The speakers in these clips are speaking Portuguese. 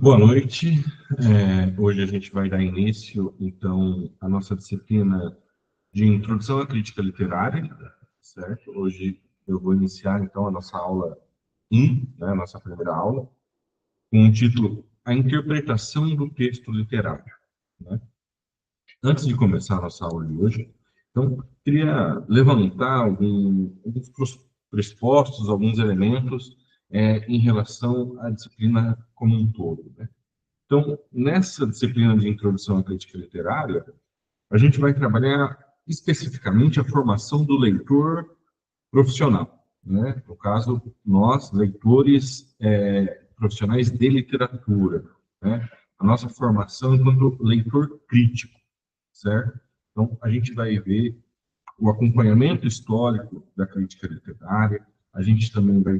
Boa noite. Hoje a gente vai dar início, então, à nossa disciplina de Introdução à Crítica Literária, certo? Hoje eu vou iniciar, então, a nossa aula 1, né, a nossa primeira aula, com o título A Interpretação do Texto Literário, né? Antes de começar a nossa aula de hoje, então, queria levantar alguns pressupostos, alguns elementos em relação à disciplina como um todo, né? Então, nessa disciplina de Introdução à Crítica Literária, a gente vai trabalhar especificamente a formação do leitor profissional, né? No caso, nós, leitores profissionais de literatura, né? A nossa formação enquanto leitor crítico, certo? Então, a gente vai ver o acompanhamento histórico da crítica literária, a gente também vai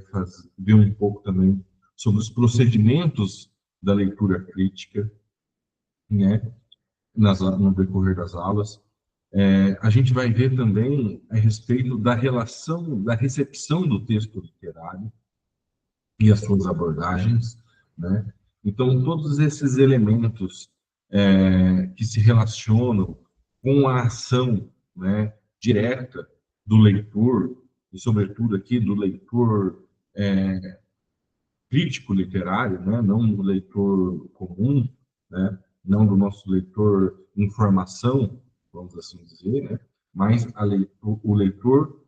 ver um pouco também sobre os procedimentos da leitura crítica, né? No decorrer das aulas. A gente vai ver também a respeito da relação, da recepção do texto literário e as suas abordagens, né? Então, todos esses elementos que se relacionam com a ação, né, direta do leitor, e sobretudo aqui do leitor crítico literário, né, não do leitor comum, né, não do nosso leitor informação, vamos assim dizer, né, mas o leitor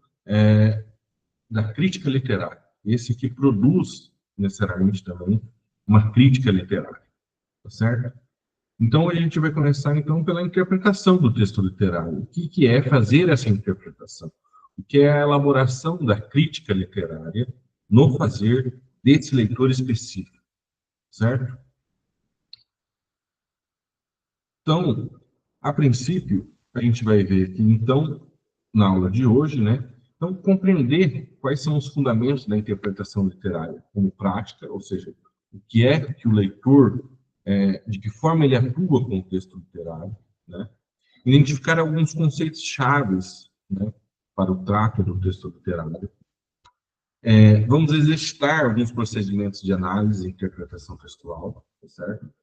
da crítica literária, esse que produz necessariamente também uma crítica literária, tá certo? Então a gente vai começar então pela interpretação do texto literário. O que é fazer essa interpretação? O que é a elaboração da crítica literária no fazer desse leitor específico, certo? Então, a princípio, a gente vai ver aqui, então, na aula de hoje, né? Então, compreender quais são os fundamentos da interpretação literária como prática, ou seja, o que é que o leitor, de que forma ele atua com o texto literário, né? Identificar alguns conceitos chaves, né, para o trato do texto literário. Vamos exercitar alguns procedimentos de análise e interpretação textual, tá certo?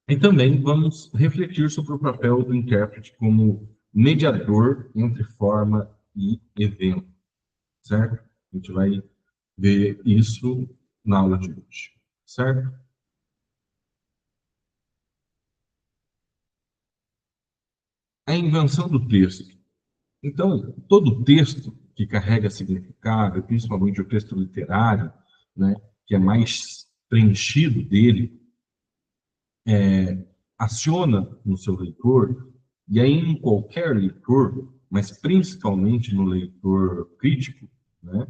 E também vamos refletir sobre o papel do intérprete como mediador entre forma e evento, certo? A gente vai ver isso na aula de hoje, certo? A invenção do texto. Então, todo texto que carrega significado, principalmente o texto literário, né, que é mais preenchido dele, aciona no seu leitor, e aí em qualquer leitor, mas principalmente no leitor crítico, né,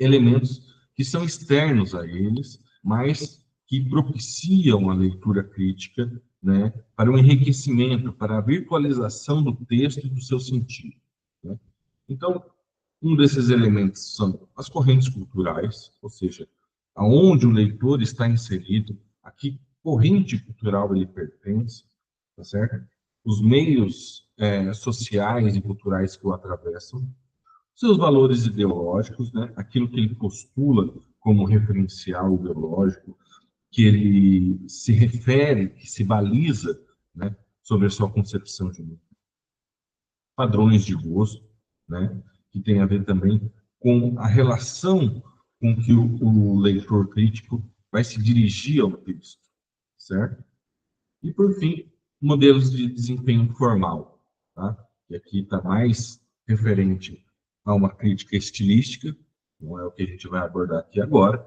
elementos que são externos a eles, mas que propiciam a leitura crítica, né, para o enriquecimento, para a virtualização do texto e do seu sentido, né? Então, um desses elementos são as correntes culturais, ou seja, aonde o leitor está inserido, a que corrente cultural ele pertence, tá certo? Os meios sociais e culturais que o atravessam, seus valores ideológicos, né? Aquilo que ele postula como referencial ideológico, que ele se refere, que se baliza, né, sobre a sua concepção de mundo. Padrões de gosto, né, que tem a ver também com a relação com que o leitor crítico vai se dirigir ao texto, certo? E, por fim, modelos de desempenho formal, tá? E aqui está mais referente a uma crítica estilística, não é o que a gente vai abordar aqui agora,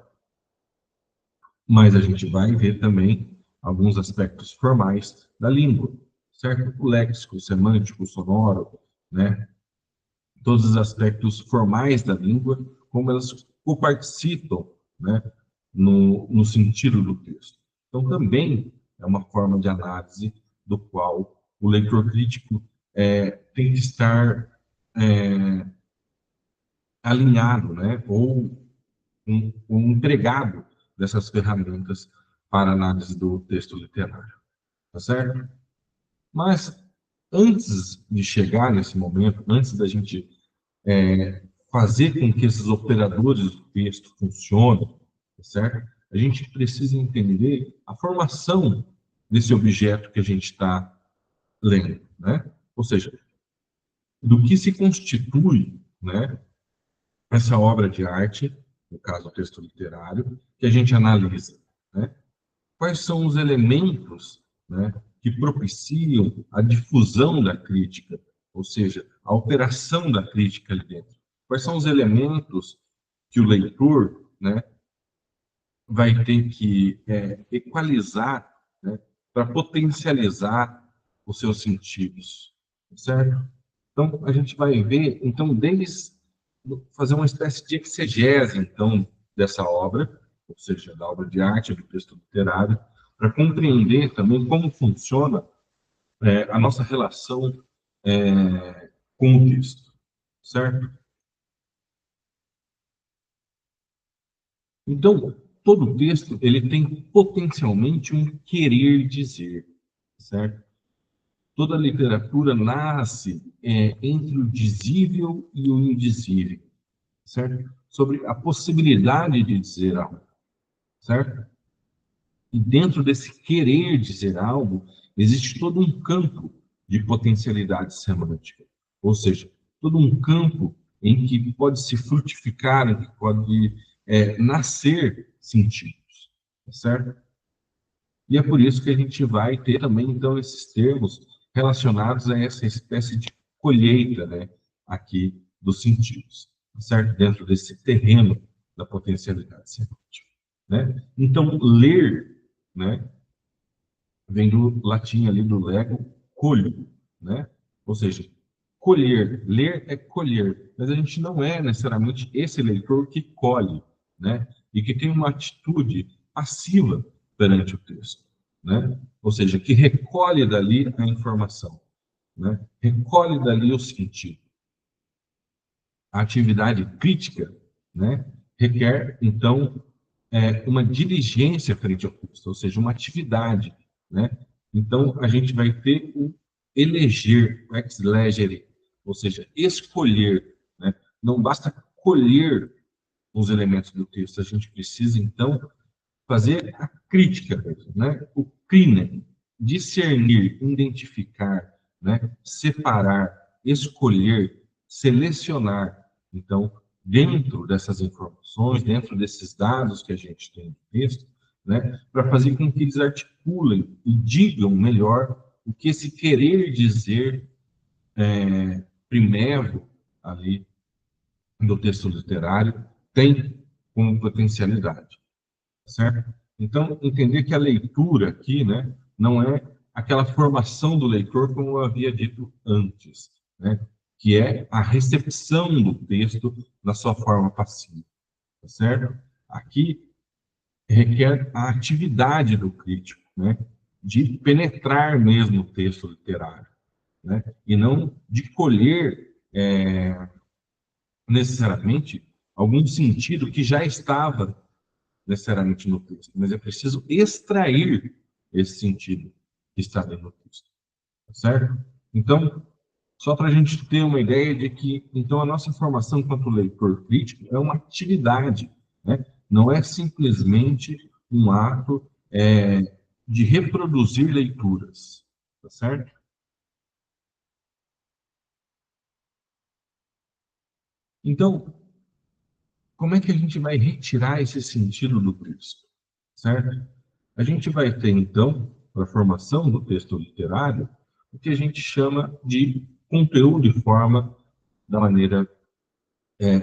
mas a gente vai ver também alguns aspectos formais da língua, certo? O léxico, o semântico, o sonoro, né? Todos os aspectos formais da língua, como elas coparticipam, né, no sentido do texto. Então, também é uma forma de análise do qual o leitor crítico tem que estar alinhado, né, ou um empregado dessas ferramentas para análise do texto literário, tá certo? Mas, antes de chegar nesse momento, antes da gente fazer com que esses operadores do texto funcionem, tá certo? a gente precisa entender a formação desse objeto que a gente está lendo, né? Ou seja, do que se constitui, né, essa obra de arte, no caso o texto literário, que a gente analisa, né? Quais são os elementos, né, que propiciam a difusão da crítica, ou seja, a operação da crítica ali dentro? Quais são os elementos que o leitor, né, vai ter que equalizar, né, para potencializar os seus sentidos, certo? Então, a gente vai ver, então, fazer uma espécie de exegese, então, dessa obra, ou seja, da obra de arte, do texto literário, para compreender também como funciona a nossa relação com o texto, certo? Então, todo texto, ele tem potencialmente um querer dizer, certo? Toda literatura nasce entre o dizível e o indizível, certo? Sobre a possibilidade de dizer algo, certo? E dentro desse querer dizer algo, existe todo um campo de potencialidade semântica. Ou seja, todo um campo em que pode se frutificar, em que pode nascer sentidos, certo? E é por isso que a gente vai ter também, então, esses termos relacionados a essa espécie de colheita, né, aqui dos sentidos, certo? Dentro desse terreno da potencialidade semântica, né? Então, ler, né, vem do latim ali, do lego, colho, né? Ou seja, colher, ler é colher, mas a gente não é necessariamente esse leitor que colhe, né? E que tem uma atitude passiva perante o texto, né? Ou seja, que recolhe dali a informação, né? Recolhe dali o sentido. A atividade crítica, né, requer, então, uma diligência frente ao texto, ou seja, uma atividade, né? Então, a gente vai ter o eleger, o ex legere, ou seja, escolher, né? Não basta colher os elementos do texto, a gente precisa, então, fazer a crítica mesmo, né? O crine, discernir, identificar, né? Separar, escolher, selecionar. Então, dentro dessas informações, dentro desses dados que a gente tem no texto, né? Para fazer com que eles articulem e digam melhor o que esse querer dizer primeiro ali do texto literário tem como potencialidade, certo? Então, entender que a leitura aqui, né, não é aquela formação do leitor, como eu havia dito antes, né, que é a recepção do texto na sua forma passiva, tá certo? Aqui requer a atividade do crítico, né, de penetrar mesmo o texto literário, né, e não de colher necessariamente algum sentido que já estava necessariamente no texto, mas é preciso extrair esse sentido que está dentro do texto, tá certo? Então, só para a gente ter uma ideia de que, então, a nossa formação enquanto leitor crítico é uma atividade, né? Não é simplesmente um ato de reproduzir leituras, tá certo? Então, como é que a gente vai retirar esse sentido do texto, certo? A gente vai ter, então, para a formação do texto literário, o que a gente chama de conteúdo e forma da maneira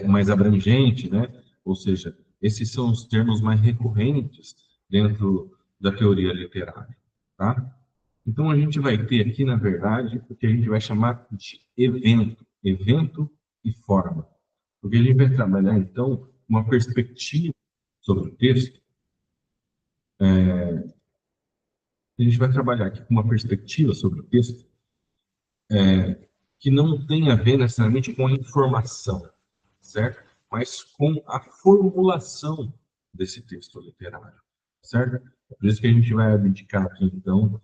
mais abrangente, né? Ou seja, esses são os termos mais recorrentes dentro da teoria literária, tá? Então, a gente vai ter aqui, na verdade, o que a gente vai chamar de evento e forma. Porque a gente vai trabalhar, então, uma perspectiva sobre o texto, a gente vai trabalhar aqui com uma perspectiva sobre o texto que não tem a ver necessariamente com a informação, certo? Mas com a formulação desse texto literário, certo? É por isso que a gente vai abdicar aqui, então,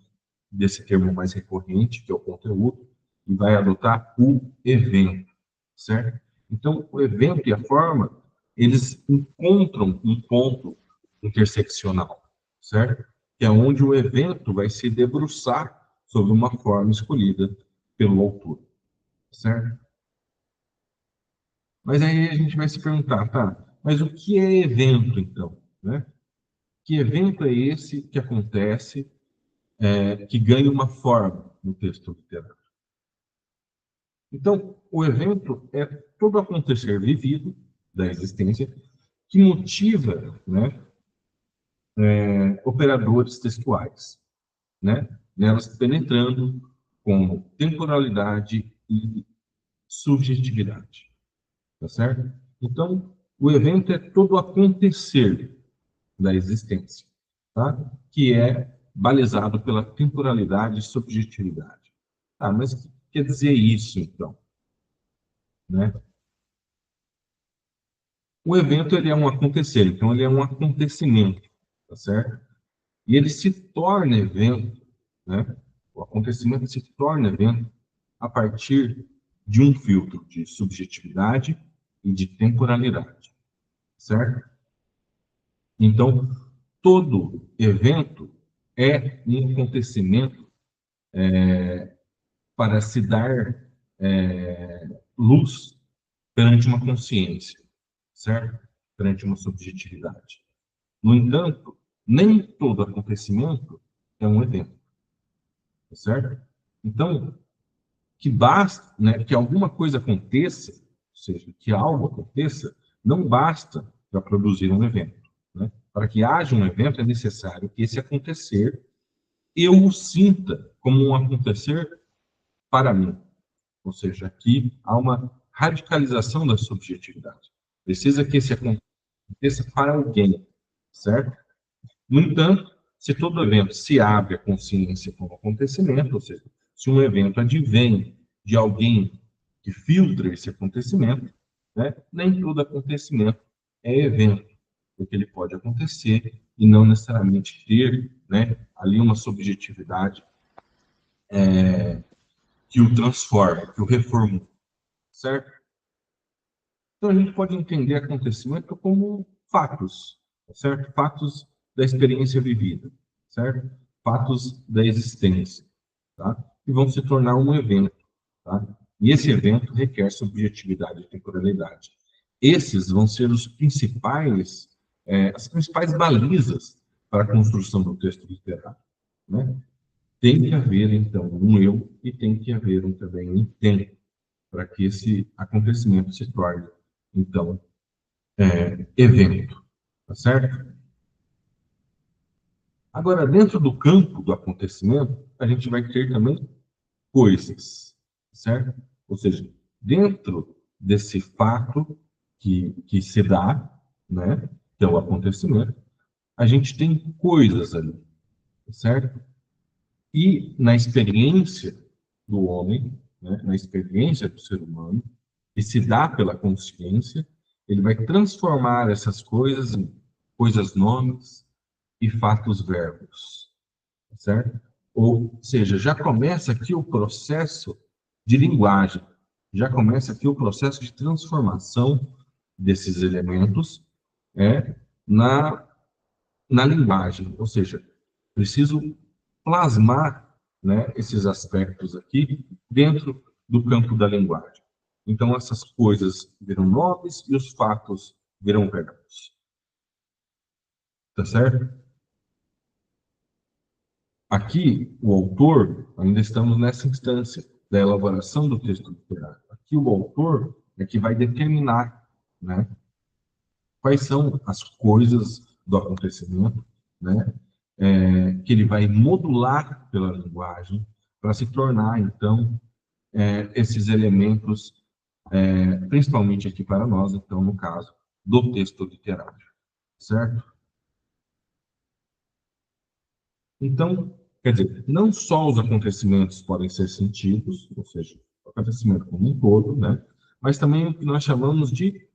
desse termo mais recorrente, que é o conteúdo, e vai adotar o evento, certo? Então, o evento e a forma, eles encontram um ponto interseccional, certo? Que é onde o evento vai se debruçar sobre uma forma escolhida pelo autor, certo? Mas aí a gente vai se perguntar, tá, mas o que é evento, então, né? Que evento é esse que acontece, que ganha uma forma no texto literário? Então, o evento é todo acontecer vivido da existência que motiva, né, operadores textuais, né, nelas penetrando com temporalidade e subjetividade, tá certo? Então, o evento é todo acontecer da existência, tá? Que é balizado pela temporalidade e subjetividade. Ah, mas o que quer dizer isso, então? Né? O evento ele é um acontecer, então ele é um acontecimento, tá certo? E ele se torna evento, né? O acontecimento se torna evento a partir de um filtro de subjetividade e de temporalidade, certo? Então, todo evento é um acontecimento para se dar luz perante uma consciência, certo? Perante uma subjetividade. No entanto, nem todo acontecimento é um evento, tá certo? Então, que basta, né, que alguma coisa aconteça, ou seja, que algo aconteça, não basta para produzir um evento, né? Para que haja um evento é necessário que esse acontecer eu o sinta como um acontecer para mim. Ou seja, aqui há uma radicalização da subjetividade. Precisa que esse aconteça para alguém, certo? No entanto, se todo evento se abre à consciência como acontecimento, ou seja, se um evento advém de alguém que filtra esse acontecimento, né, nem todo acontecimento é evento, porque ele pode acontecer e não necessariamente ter, né, ali uma subjetividade que o transforma, que o reformula, certo? Então a gente pode entender acontecimento como fatos, certo? Fatos da experiência vivida, certo? Fatos da existência, tá? E vão se tornar um evento, tá? E esse evento requer subjetividade e temporalidade. Esses vão ser os principais, as principais balizas para a construção do texto literário, né? Tem que haver, então, um eu e tem que haver também um tempo para que esse acontecimento se torne, então, evento, tá certo? Agora, dentro do campo do acontecimento, a gente vai ter também coisas, certo? Ou seja, dentro desse fato que se dá, né, que é o acontecimento, a gente tem coisas ali, certo? E na experiência do homem, né, na experiência do ser humano, que se dá pela consciência, ele vai transformar essas coisas em coisas nomes e fatos verbos, certo? Ou seja, já começa aqui o processo de linguagem, já começa aqui o processo de transformação desses elementos na, na linguagem, ou seja, preciso plasmar, né, esses aspectos aqui dentro do campo da linguagem. Então, essas coisas viram nomes e os fatos viram verbos. Tá certo? Aqui, o autor, ainda estamos nessa instância da elaboração do texto literário. Aqui, o autor é que vai determinar, né, quais são as coisas do acontecimento, né, que ele vai modular pela linguagem para se tornar, então, esses elementos, principalmente aqui para nós, então, no caso do texto literário, certo? Então, quer dizer, não só os acontecimentos podem ser sentidos, ou seja, o acontecimento como um todo, né? Mas também o que nós chamamos de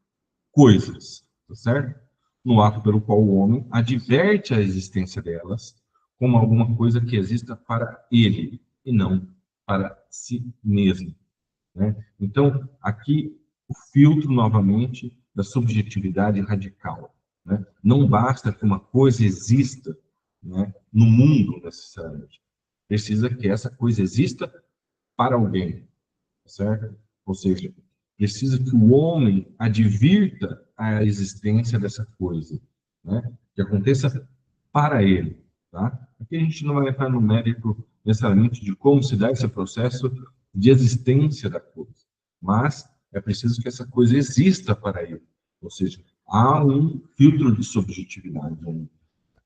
coisas, tá certo? No ato pelo qual o homem adverte a existência delas como alguma coisa que exista para ele e não para si mesmo, né? Então, aqui o filtro novamente da subjetividade radical, né? Não basta que uma coisa exista, né, no mundo, necessariamente. Precisa que essa coisa exista para alguém, certo? Ou seja, precisa que o homem advirta a existência dessa coisa, né? Que aconteça para ele, tá? Aqui a gente não vai entrar no mérito necessariamente de como se dá esse processo de existência da coisa, mas é preciso que essa coisa exista para ele, ou seja, há um filtro de subjetividade.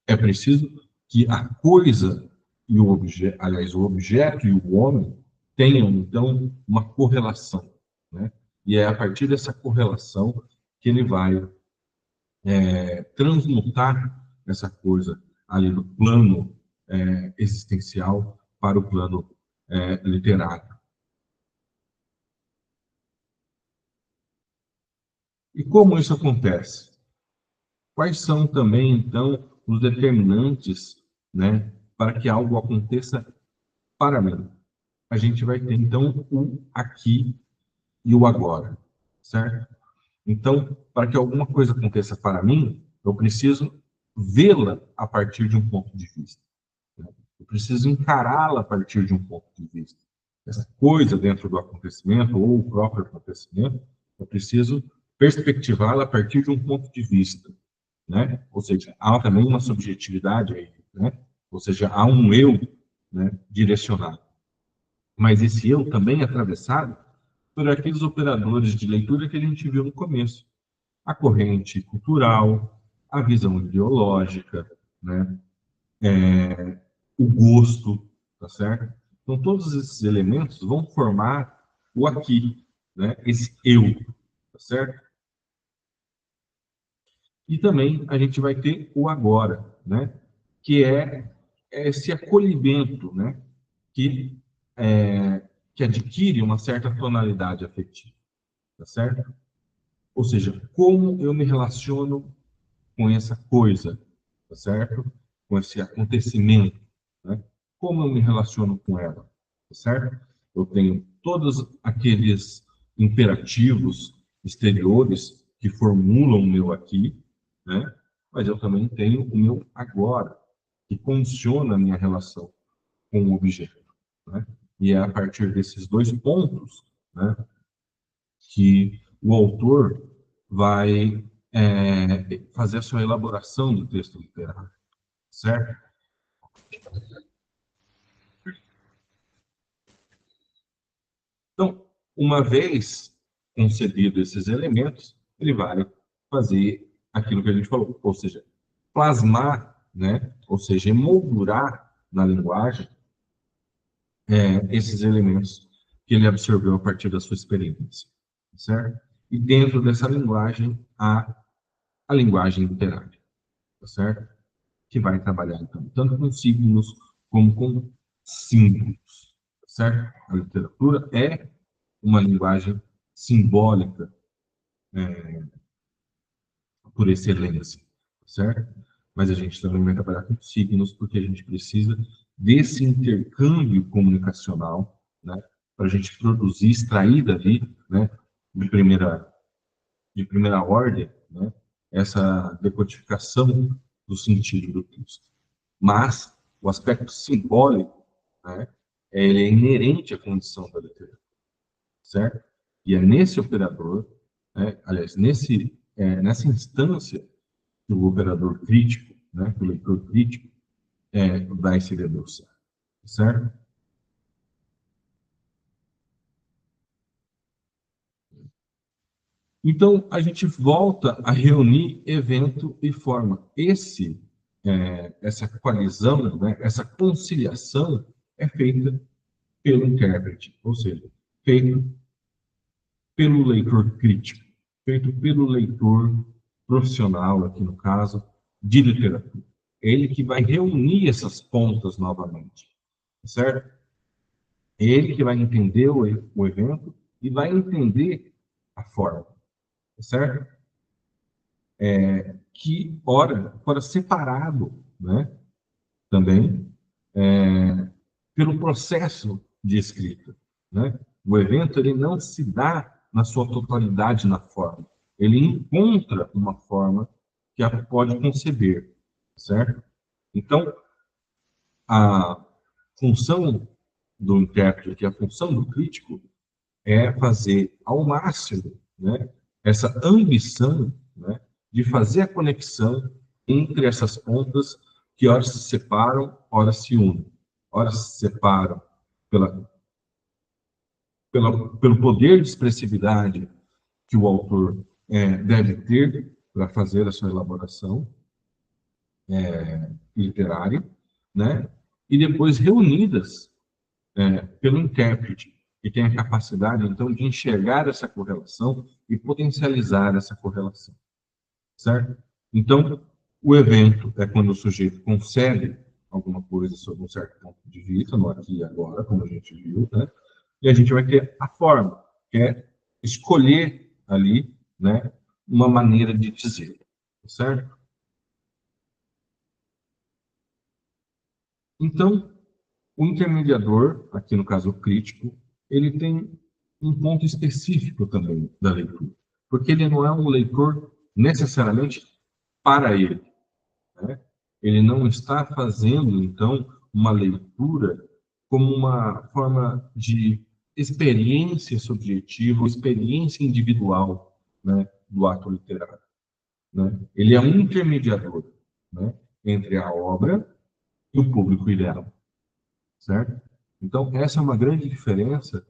É preciso que a coisa e o objeto, aliás, o objeto e o homem tenham, então, uma correlação, né? E é a partir dessa correlação que ele vai transmutar essa coisa ali do plano existencial para o plano literário. E como isso acontece? Quais são também, então, os determinantes, né, para que algo aconteça para mim? A gente vai ter, então, o aqui e o agora, certo? Então, para que alguma coisa aconteça para mim, eu preciso vê-la a partir de um ponto de vista, né? Eu preciso encará-la a partir de um ponto de vista. Essa coisa dentro do acontecimento, ou o próprio acontecimento, eu preciso perspectivá-la a partir de um ponto de vista, né? Ou seja, há também uma subjetividade aí, né? Ou seja, há um eu, né, direcionado. Mas esse eu também é atravessado por aqueles operadores de leitura que a gente viu no começo. A corrente cultural, a visão ideológica, né? O gosto, tá certo? Então, todos esses elementos vão formar o aqui, né? Esse eu, tá certo? E também a gente vai ter o agora, né? Que é esse acolhimento, né? Que, que adquire uma certa tonalidade afetiva, tá certo? Ou seja, como eu me relaciono com essa coisa, tá certo? Com esse acontecimento, né? Como eu me relaciono com ela, tá certo? Eu tenho todos aqueles imperativos exteriores que formulam o meu aqui, né? Mas eu também tenho o meu agora, que condiciona a minha relação com o objeto, né? E é a partir desses dois pontos, né, que o autor vai fazer a sua elaboração do texto literário, certo? Então, uma vez concedido esses elementos, ele vai fazer aquilo que a gente falou, ou seja, plasmar, né? Ou seja, emoldurar na linguagem esses elementos que ele absorveu a partir da sua experiência, certo? E dentro dessa linguagem, há a linguagem literária, tá certo? Que vai trabalhar, então, tanto com signos como com símbolos, tá certo? A literatura é uma linguagem simbólica por excelência, tá certo? Mas a gente também vai trabalhar com signos porque a gente precisa desse intercâmbio comunicacional, né? Para a gente produzir, extrair dali, né? De primeira, de primeira ordem, né? Essa decodificação do sentido do texto. Mas o aspecto simbólico, né, ele é inerente à condição da literatura, certo? E é nesse operador, né, aliás, nessa instância que o operador crítico, né, que o leitor crítico, vai se debruçar, certo? Então, a gente volta a reunir evento e forma. Essa coalizão, né, essa conciliação é feita pelo intérprete, ou seja, feito pelo leitor crítico, feito pelo leitor profissional, aqui no caso, de literatura. É ele que vai reunir essas pontas novamente, certo? É ele que vai entender o evento e vai entender a forma, certo? Que, ora separado, né, também, pelo processo de escrita, né? O evento ele não se dá na sua totalidade na forma, ele encontra uma forma que pode conceber, certo? Então, a função do intérprete, a função do crítico, é fazer ao máximo, né, essa ambição, né, de fazer a conexão entre essas pontas que horas se separam, horas se unem. Horas se separam pela, pelo poder de expressividade que o autor deve ter para fazer a sua elaboração literária, né? E depois reunidas pelo intérprete, que tem a capacidade, então, de enxergar essa correlação e potencializar essa correlação, certo? Então, o evento é quando o sujeito concebe alguma coisa sobre um certo ponto de vista, no aqui e agora, como a gente viu, né? E a gente vai ter a forma, que é escolher ali, né, uma maneira de dizer, certo? Então, o intermediador, aqui no caso o crítico, ele tem um ponto específico também da leitura, porque ele não é um leitor necessariamente para ele, né? Ele não está fazendo, então, uma leitura como uma forma de experiência subjetiva, experiência individual, né, do ato literário, né? Ele é um intermediador, né, entre a obra e o público ideal, certo? Então, essa é uma grande diferença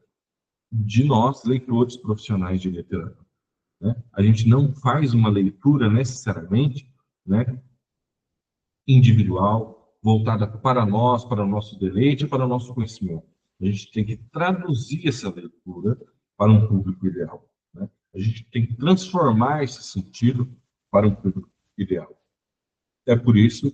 de nós, leitores profissionais de literatura, né? A gente não faz uma leitura necessariamente, né, individual, voltada para nós, para o nosso deleite, para o nosso conhecimento. A gente tem que traduzir essa leitura para um público ideal, né? A gente tem que transformar esse sentido para um público ideal. É por isso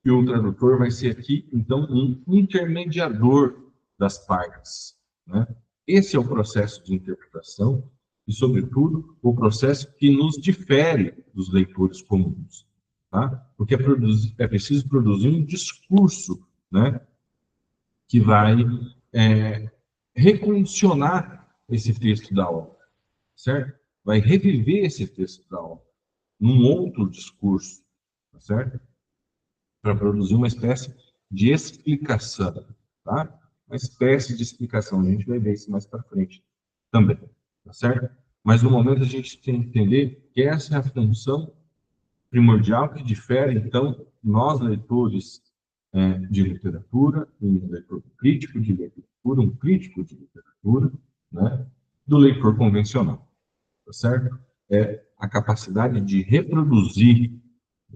que o tradutor vai ser aqui, então, um intermediador das partes, né? Esse é o processo de interpretação e, sobretudo, o processo que nos difere dos leitores comuns, tá? Porque é preciso produzir um discurso, né, que vai recondicionar esse texto da obra, certo? Vai reviver esse texto da obra num outro discurso, tá certo? Para produzir uma espécie de explicação, tá? Uma espécie de explicação. A gente vai ver isso mais para frente também, tá certo? Mas no momento a gente tem que entender que essa é a função primordial que difere, então, nós leitores de literatura, um leitor crítico de literatura, um crítico de literatura, né, do leitor convencional, tá certo? É a capacidade de reproduzir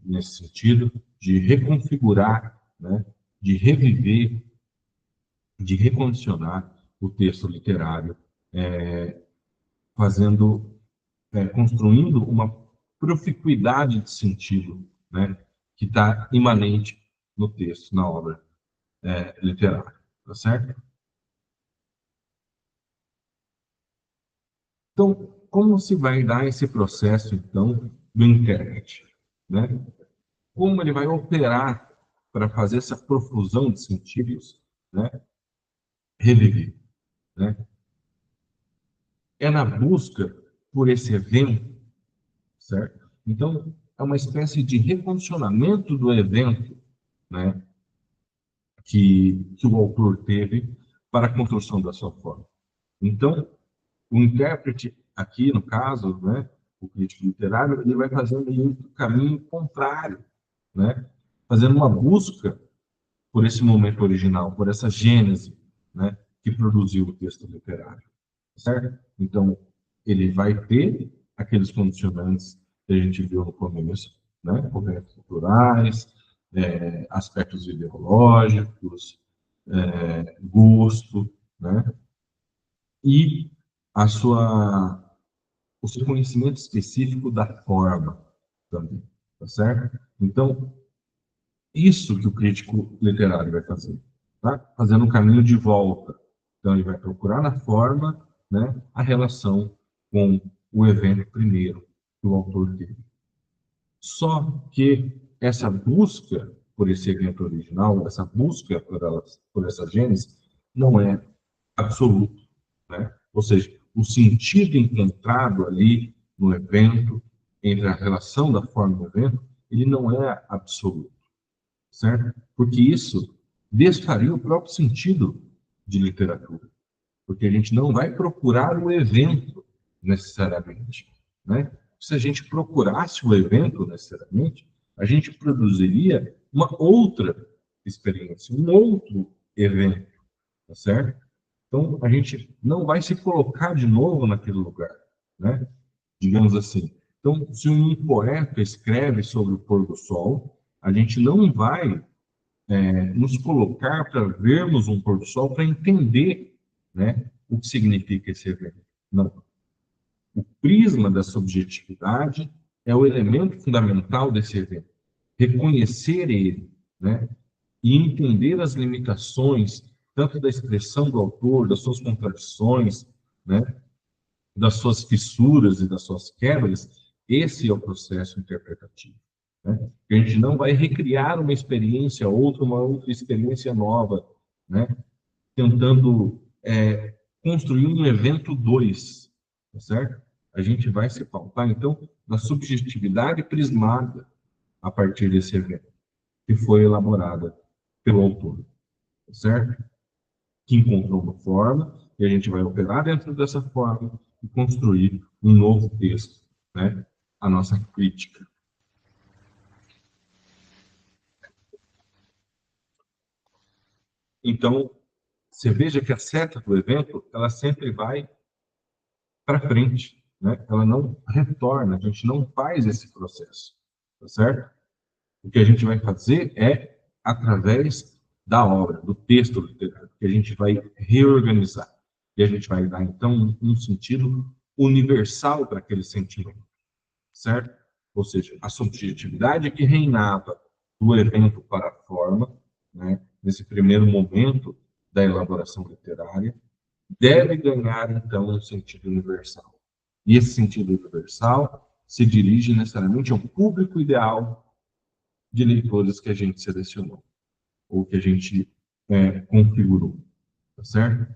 nesse sentido, de reconfigurar, né, de reviver, de recondicionar o texto literário, fazendo, construindo uma proficuidade de sentido, né, que está imanente no texto, na obra literária, tá certo? Então, como se vai dar esse processo, então, do intérprete, né? Como ele vai operar para fazer essa profusão de sentidos, né, reviver, né? É na busca por esse evento, certo? Então, é uma espécie de recondicionamento do evento, né, que o autor teve para a construção da sua forma. Então, o intérprete, aqui no caso, né, o crítico literário, ele vai fazendo um caminho contrário, né, fazendo uma busca por esse momento original, por essa gênese, né, que produziu o texto literário, certo? Então, ele vai ter aqueles condicionantes que a gente viu no começo, né, correntes culturais, aspectos ideológicos, gosto, né, e a sua, o seu conhecimento específico da forma também, tá certo? Então, isso que o crítico literário vai fazer, tá? Fazendo um caminho de volta. Então, ele vai procurar na forma, né, a relação com o evento primeiro que o autor teve. Só que essa busca por esse evento original, essa busca por essa gênese, não é absoluto, né? Ou seja, o sentido encontrado ali no evento, entre a relação da forma do evento, ele não é absoluto, certo? Porque isso desfaria o próprio sentido de literatura, porque a gente não vai procurar o evento necessariamente, né? Se a gente procurasse o evento necessariamente, a gente produziria uma outra experiência, um outro evento, tá certo? Então, a gente não vai se colocar de novo naquele lugar, né? Digamos assim. Então, se um poeta escreve sobre o pôr do sol, a gente não vai nos colocar para vermos um pôr do sol para entender, né, o que significa esse evento. Não. O prisma da subjetividade é o elemento fundamental desse evento. Reconhecer ele, né, e entender as limitações, tanto da expressão do autor, das suas contradições, né, das suas fissuras e das suas quebras, esse é o processo interpretativo. Né? A gente não vai recriar uma experiência outra, uma outra experiência nova, né? Tentando construir um evento 2, tá certo? A gente vai se pautar, então, na subjetividade prismada a partir desse evento, que foi elaborada pelo autor, tá certo? Que encontrou uma forma, e a gente vai operar dentro dessa forma e construir um novo texto, né? A nossa crítica. Então, você veja que a seta do evento, ela sempre vai para frente, né? Ela não retorna, a gente não faz esse processo, tá certo? O que a gente vai fazer é através da obra, do texto literário, que a gente vai reorganizar. E a gente vai dar, então, um sentido universal para aquele sentimento, certo? Ou seja, a subjetividade que reinava do evento para a forma, né, nesse primeiro momento da elaboração literária, deve ganhar, então, um sentido universal. E esse sentido universal se dirige necessariamente ao público ideal de leitores que a gente selecionou, ou que a gente configurou, tá certo?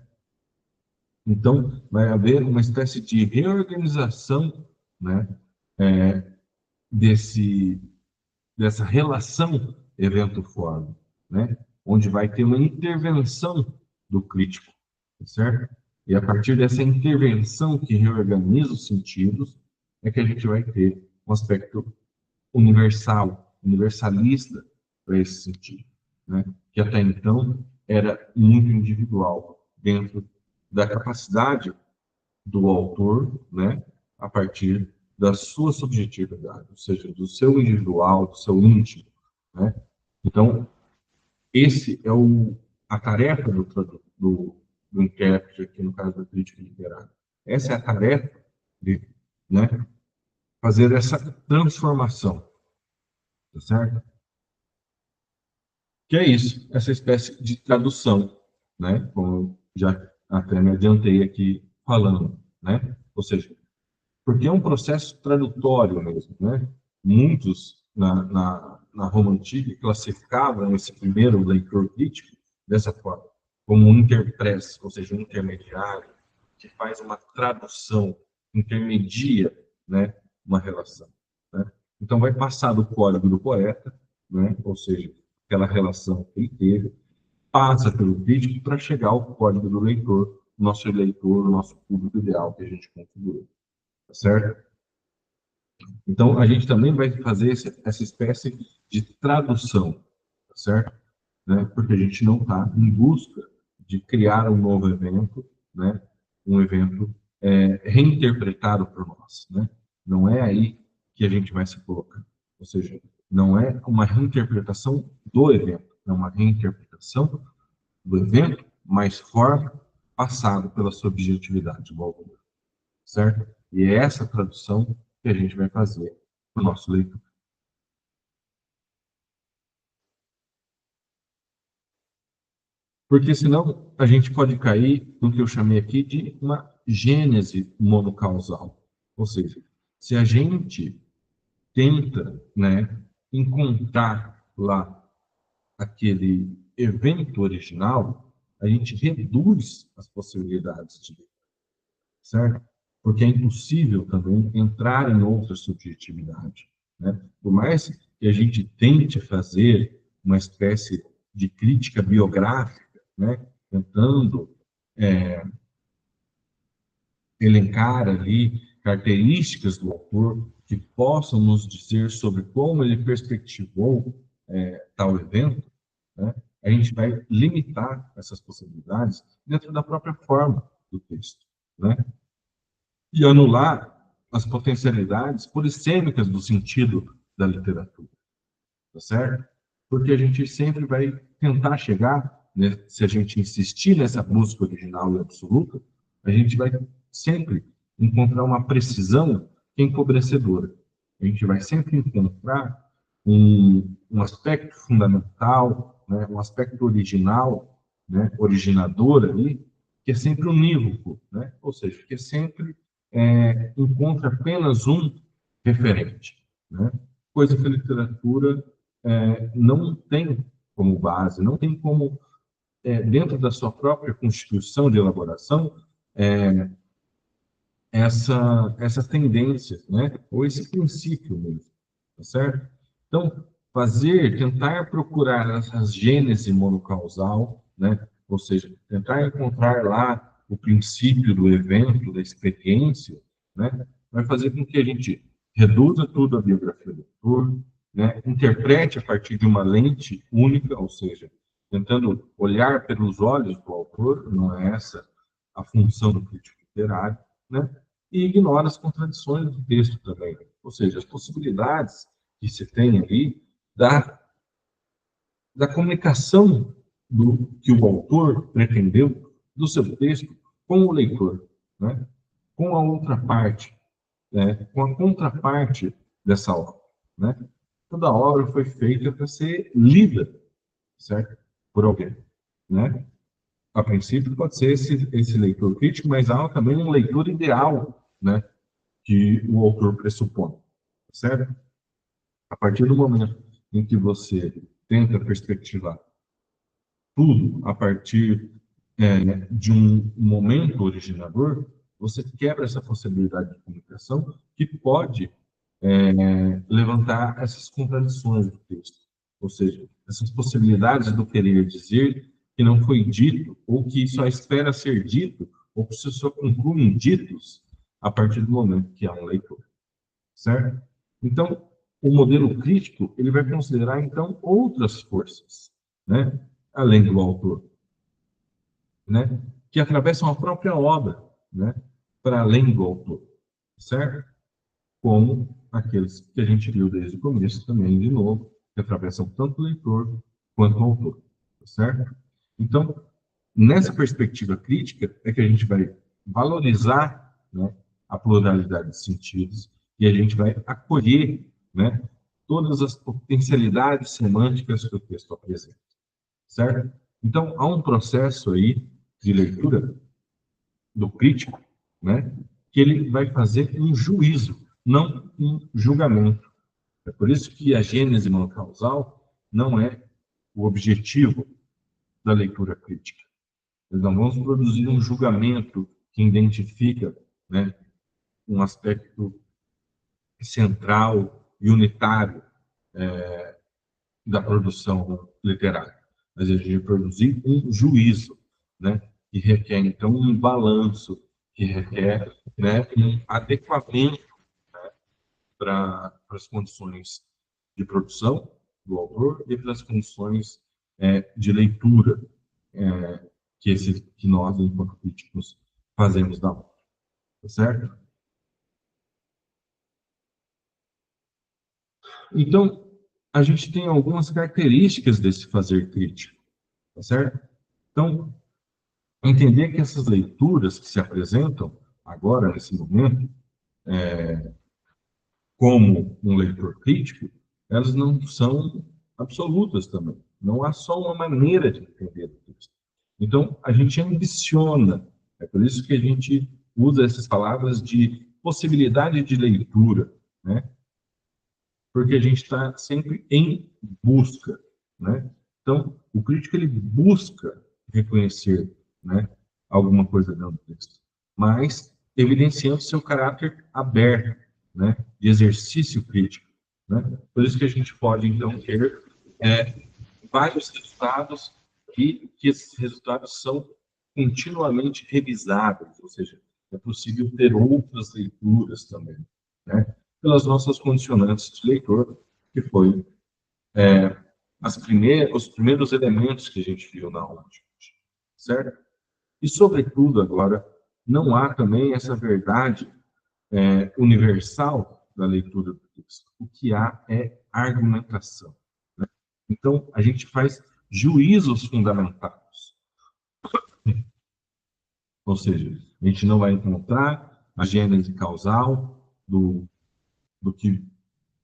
Então, vai haver uma espécie de reorganização, né, desse, dessa relação evento-forma, né, onde vai ter uma intervenção do crítico, tá certo? E a partir dessa intervenção que reorganiza os sentidos, é que a gente vai ter um aspecto universal, universalista para esse sentido, né? Que até então era muito individual dentro da capacidade do autor, né? A partir da sua subjetividade, ou seja, do seu individual, do seu íntimo, né? Então, esse é a tarefa do intérprete aqui no caso da crítica literária. Essa é a tarefa de, né? Fazer essa transformação, tá certo? Que é isso, essa espécie de tradução, né? Como já até me adiantei aqui falando, né? Ou seja, porque é um processo tradutório mesmo, né? Muitos na Roma Antiga classificavam esse primeiro leitor crítico dessa forma, como um interprete, ou seja, um intermediário que faz uma tradução, intermedia, né? Uma relação, né? Então vai passar do código do poeta, né? Ou seja, aquela relação que ele teve, passa pelo crítico para chegar ao código do leitor, nosso público ideal que a gente configurou, tá certo? Então, a gente também vai fazer essa espécie de tradução, tá certo? Né? Porque a gente não está em busca de criar um novo evento, né? Um evento reinterpretado por nós, né? Não é aí que a gente vai se colocar. Ou seja, não é uma reinterpretação do evento, é uma reinterpretação do evento, mas forma passado pela subjetividade do autor, certo? E é essa tradução que a gente vai fazer para o nosso leitor. Porque senão a gente pode cair no que eu chamei aqui de uma gênese monocausal. Ou seja, se a gente tenta, né, encontrar lá aquele evento original, a gente reduz as possibilidades de ver, certo? Porque é impossível também entrar em outra subjetividade, né? Por mais que a gente tente fazer uma espécie de crítica biográfica, né? Tentando elencar ali características do autor que possam nos dizer sobre como ele perspectivou tal evento, né? A gente vai limitar essas possibilidades dentro da própria forma do texto, né? E anular as potencialidades polissêmicas do sentido da literatura, tá certo? Porque a gente sempre vai tentar chegar, né, se a gente insistir nessa busca original e absoluta, a gente vai sempre encontrar uma precisão empobrecedora. A gente vai sempre encontrar um aspecto fundamental, né, um aspecto original, né, originador ali, que é sempre unívoco, né? Ou seja, que é sempre encontra apenas um referente, né? Coisa que a literatura não tem como base, não tem como, dentro da sua própria constituição de elaboração, essa tendência, né? Ou esse princípio mesmo, tá certo? Então, tentar procurar as gênese monocausal, né? Ou seja, tentar encontrar lá o princípio do evento, da experiência, né? Vai fazer com que a gente reduza tudo a biografia do autor, né? Interprete a partir de uma lente única, ou seja, tentando olhar pelos olhos do autor, não é essa a função do crítico literário, né? E ignora as contradições do texto também, ou seja, as possibilidades que se tem ali da, da comunicação que o autor pretendeu do seu texto com o leitor, né? Com a outra parte, né? Com a contraparte dessa obra, né? Toda obra foi feita para ser lida, certo? Por alguém, né? A princípio pode ser esse leitor crítico, mas há também um leitor ideal, né? Que o autor pressupõe, certo? A partir do momento em que você tenta perspectivar tudo a partir de um momento originador, você quebra essa possibilidade de comunicação que pode levantar essas contradições do texto, ou seja, essas possibilidades do querer dizer que não foi dito, ou que só espera ser dito, ou que só concluem ditos a partir do momento que há um leitor, certo? Então, o modelo crítico ele vai considerar então outras forças, né, além do autor, né, que atravessam a própria obra, né, para além do autor, certo? Como aqueles que a gente viu desde o começo também, de novo, que atravessam tanto o leitor quanto o autor, certo? Então, nessa perspectiva crítica é que a gente vai valorizar, né, a pluralidade de sentidos e a gente vai acolher, né, todas as potencialidades semânticas que o texto apresenta, certo? Então, há um processo aí de leitura do crítico, né, que ele vai fazer um juízo, não um julgamento. É por isso que a gênese monocausal não é o objetivo da leitura crítica. Nós não vamos produzir um julgamento que identifica, né, um aspecto central e unitário da produção literária, mas a gente produzir um juízo, né, que requer então um balanço, que requer, né, um adequamento para as condições de produção do autor e para as condições de leitura que nós, enquanto críticos, fazemos da obra, tá certo? Então, a gente tem algumas características desse fazer crítico, tá certo? Então, entender que essas leituras que se apresentam agora, nesse momento, como um leitor crítico, elas não são absolutas também. Não há só uma maneira de entender o texto. Então, a gente ambiciona, é por isso que a gente usa essas palavras de possibilidade de leitura, né? Porque a gente está sempre em busca, né? Então, o crítico ele busca reconhecer, né, alguma coisa dentro do texto, mas evidenciando seu caráter aberto, né, de exercício crítico, né? Por isso que a gente pode, então, ter vários resultados que esses resultados são continuamente revisáveis, ou seja, é possível ter outras leituras também, né? Pelas nossas condicionantes de leitor, que foi os primeiros elementos que a gente viu na aula de hoje, certo? E, sobretudo, agora, não há também essa verdade universal da leitura do texto. O que há é argumentação. Né? Então, a gente faz juízos fundamentados. Ou seja, a gente não vai encontrar a gênese causal do que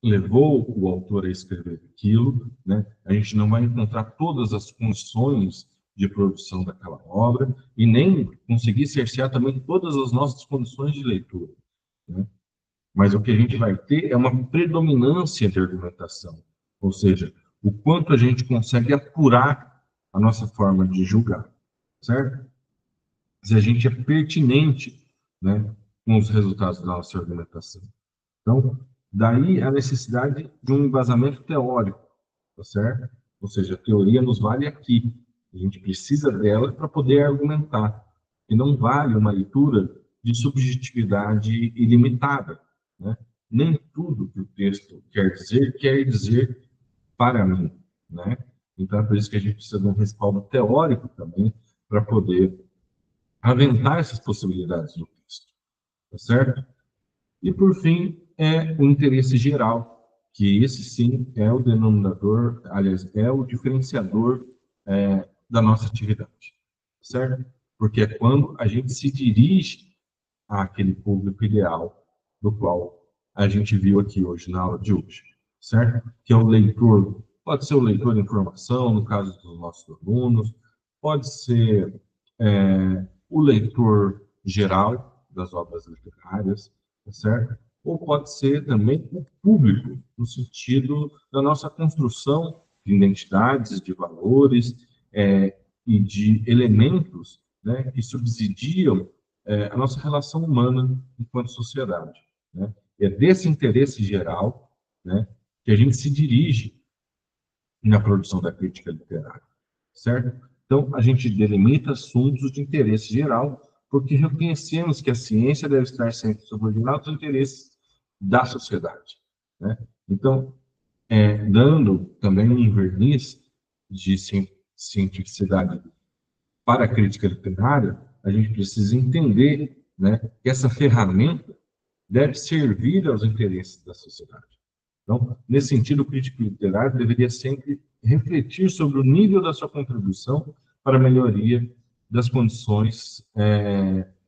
levou o autor a escrever aquilo, né? A gente não vai encontrar todas as condições de produção daquela obra e nem conseguir cercear também todas as nossas condições de leitura, né? Mas o que a gente vai ter é uma predominância de argumentação, ou seja, o quanto a gente consegue apurar a nossa forma de julgar, certo? Se a gente é pertinente, né, com os resultados da nossa argumentação. Então, daí a necessidade de um embasamento teórico, tá certo? Ou seja, a teoria nos vale aqui. A gente precisa dela para poder argumentar. E não vale uma leitura de subjetividade ilimitada, né? Nem tudo que o texto quer dizer para mim, né? Então, é por isso que a gente precisa de um respaldo teórico também para poder aventar essas possibilidades no texto, tá certo? E, por fim, o interesse geral, que esse sim é o denominador, aliás, é o diferenciador da nossa atividade, certo? Porque é quando a gente se dirige àquele público ideal do qual a gente viu aqui hoje, na aula de hoje, certo? Que é o leitor, pode ser o leitor de informação, no caso dos nossos alunos, pode ser o leitor geral das obras literárias, tá certo? Ou pode ser também o público, no sentido da nossa construção de identidades, de valores e de elementos, né, que subsidiam a nossa relação humana enquanto sociedade, né? E é desse interesse geral, né, que a gente se dirige na produção da crítica literária, certo? Então, a gente delimita assuntos de interesse geral, porque reconhecemos que a ciência deve estar sempre subordinada aos interesses da sociedade, né? Então, dando também um verniz de cientificidade para a crítica literária, a gente precisa entender, né, que essa ferramenta deve servir aos interesses da sociedade. Então, nesse sentido, o crítico literário deveria sempre refletir sobre o nível da sua contribuição para a melhoria das condições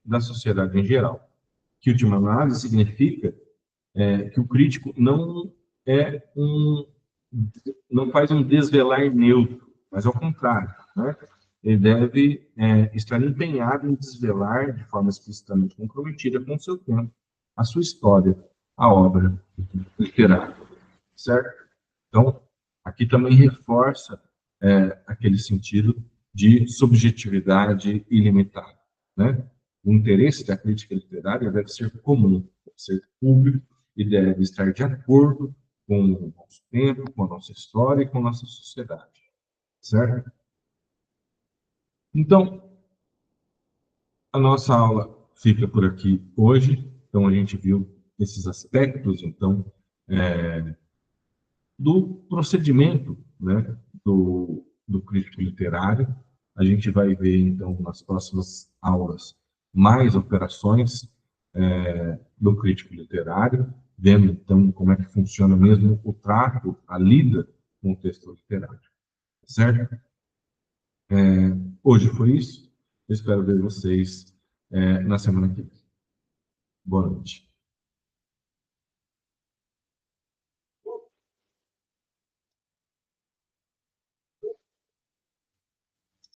da sociedade em geral. Que, última análise, significa que o crítico não faz um desvelar neutro, mas ao contrário, né? Ele deve estar empenhado em desvelar, de forma explicitamente comprometida com o seu tempo, a sua história, a obra literária, certo? Então, aqui também reforça aquele sentido de subjetividade ilimitada, né? O interesse da crítica literária deve ser comum, deve ser público e deve estar de acordo com o nosso tempo, com a nossa história e com a nossa sociedade, certo? Então, a nossa aula fica por aqui hoje. Então, a gente viu esses aspectos, então, do procedimento, né, do crítico literário. A gente vai ver, então, nas próximas aulas, mais operações do crítico literário, vendo, então, como é que funciona mesmo o trato, a lida com o texto literário, certo? Hoje foi isso. Eu espero ver vocês na semana que vem. Boa noite.